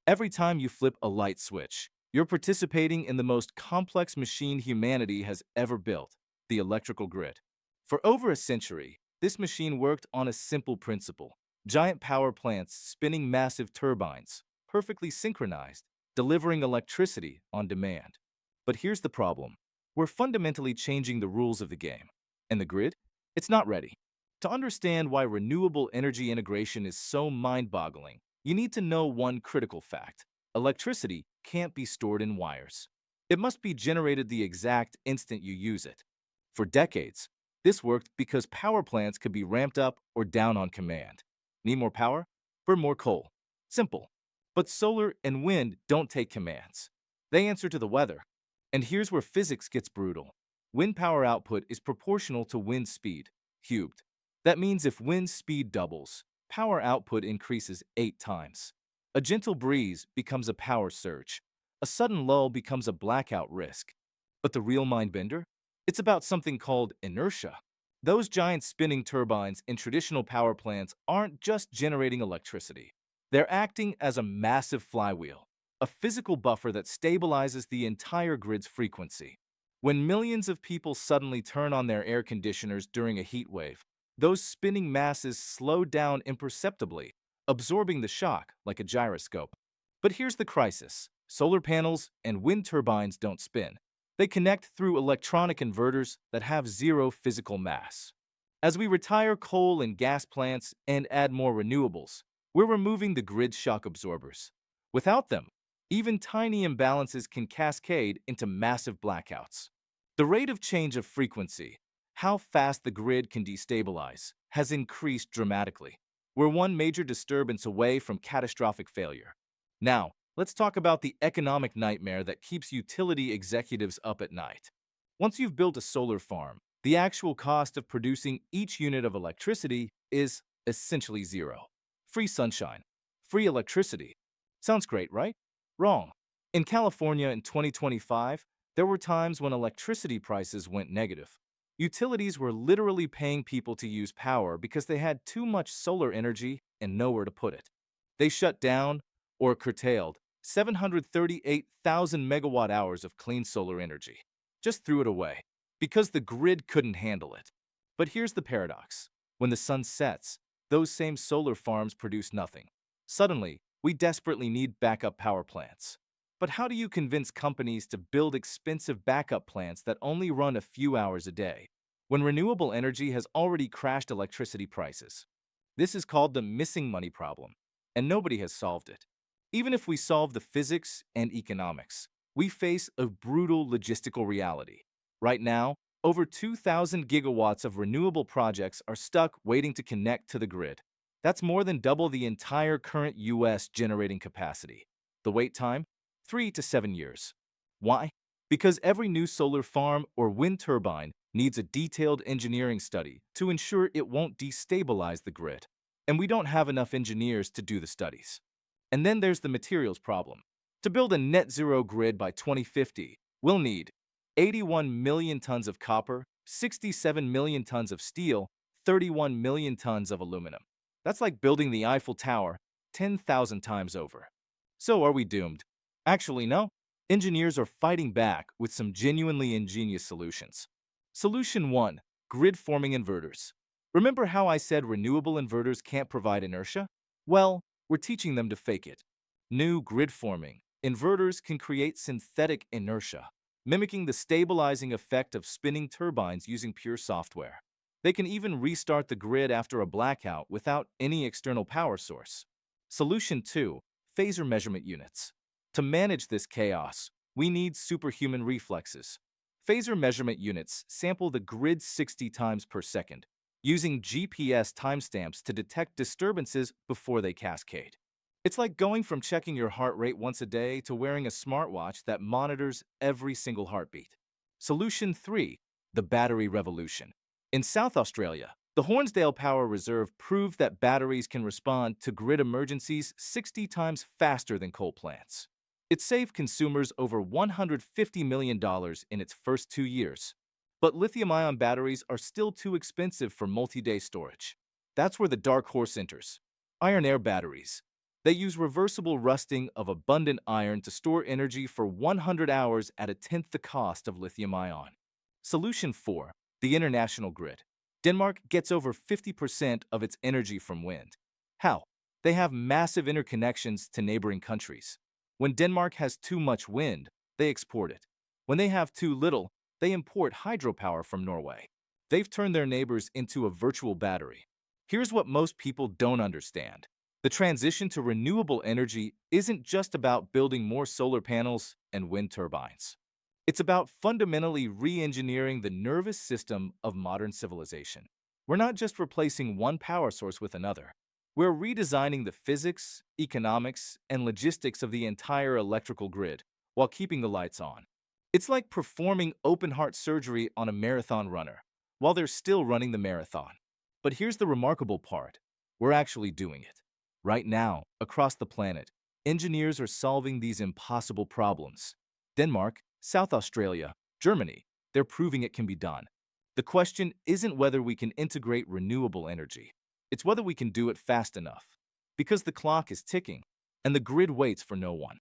Every time you flip a light switch, you're participating in the most complex machine humanity has ever built, the electrical grid. For over a century, this machine worked on a simple principle: giant power plants spinning massive turbines, perfectly synchronized, delivering electricity on demand. But here's the problem: we're fundamentally changing the rules of the game. And the grid? It's not ready. To understand why renewable energy integration is so mind-boggling, you need to know one critical fact: electricity can't be stored in wires. It must be generated the exact instant you use it. For decades, this worked because power plants could be ramped up or down on command. Need more power? Burn more coal. Simple. But solar and wind don't take commands. They answer to the weather. And here's where physics gets brutal. Wind power output is proportional to wind speed, cubed. That means if wind speed doubles, power output increases 8 times. A gentle breeze becomes a power surge. A sudden lull becomes a blackout risk. But the real mind bender? It's about something called inertia. Those giant spinning turbines in traditional power plants aren't just generating electricity. They're acting as a massive flywheel, a physical buffer that stabilizes the entire grid's frequency. When millions of people suddenly turn on their air conditioners during a heat wave, those spinning masses slow down imperceptibly, absorbing the shock like a gyroscope. But here's the crisis: solar panels and wind turbines don't spin. They connect through electronic inverters that have zero physical mass. As we retire coal and gas plants and add more renewables, we're removing the grid shock absorbers. Without them, even tiny imbalances can cascade into massive blackouts. The rate of change of frequency, how fast the grid can destabilize, has increased dramatically. We're one major disturbance away from catastrophic failure. Now, let's talk about the economic nightmare that keeps utility executives up at night. Once you've built a solar farm, the actual cost of producing each unit of electricity is essentially zero. Free sunshine, free electricity. Sounds great, right? Wrong. In California in 2025, there were times when electricity prices went negative. Utilities were literally paying people to use power because they had too much solar energy and nowhere to put it. They shut down or curtailed 738,000 megawatt hours of clean solar energy. Just threw it away because the grid couldn't handle it. But here's the paradox: when the sun sets, those same solar farms produce nothing. Suddenly, we desperately need backup power plants. But how do you convince companies to build expensive backup plants that only run a few hours a day, when renewable energy has already crashed electricity prices? This is called the missing money problem, and nobody has solved it. Even if we solve the physics and economics, we face a brutal logistical reality. Right now, over 2,000 gigawatts of renewable projects are stuck waiting to connect to the grid. That's more than double the entire current US generating capacity. The wait time? 3 to 7 years. Why? Because every new solar farm or wind turbine needs a detailed engineering study to ensure it won't destabilize the grid. And we don't have enough engineers to do the studies. And then there's the materials problem. To build a net zero grid by 2050, we'll need 81 million tons of copper, 67 million tons of steel, 31 million tons of aluminum. That's like building the Eiffel Tower 10,000 times over. So are we doomed? Actually, no. Engineers are fighting back with some genuinely ingenious solutions. Solution 1: grid forming inverters. Remember how I said renewable inverters can't provide inertia? Well, we're teaching them to fake it. New grid forming inverters can create synthetic inertia, mimicking the stabilizing effect of spinning turbines using pure software. They can even restart the grid after a blackout without any external power source. Solution 2: phasor measurement units. To manage this chaos, we need superhuman reflexes. Phasor measurement units sample the grid 60 times per second, using GPS timestamps to detect disturbances before they cascade. It's like going from checking your heart rate once a day to wearing a smartwatch that monitors every single heartbeat. Solution 3: the battery revolution. In South Australia, the Hornsdale Power Reserve proved that batteries can respond to grid emergencies 60 times faster than coal plants. It saved consumers over $150 million in its first 2 years. But lithium-ion batteries are still too expensive for multi-day storage. That's where the dark horse enters: iron air batteries. They use reversible rusting of abundant iron to store energy for 100 hours at a tenth the cost of lithium-ion. Solution 4. The international grid. Denmark gets over 50% of its energy from wind. How? They have massive interconnections to neighboring countries. When Denmark has too much wind, they export it. When they have too little, they import hydropower from Norway. They've turned their neighbors into a virtual battery. Here's what most people don't understand. The transition to renewable energy isn't just about building more solar panels and wind turbines. It's about fundamentally re-engineering the nervous system of modern civilization. We're not just replacing one power source with another. We're redesigning the physics, economics, and logistics of the entire electrical grid while keeping the lights on. It's like performing open-heart surgery on a marathon runner while they're still running the marathon. But here's the remarkable part. We're actually doing it. Right now, across the planet, engineers are solving these impossible problems. Denmark, South Australia, Germany, they're proving it can be done. The question isn't whether we can integrate renewable energy. It's whether we can do it fast enough. Because the clock is ticking, and the grid waits for no one.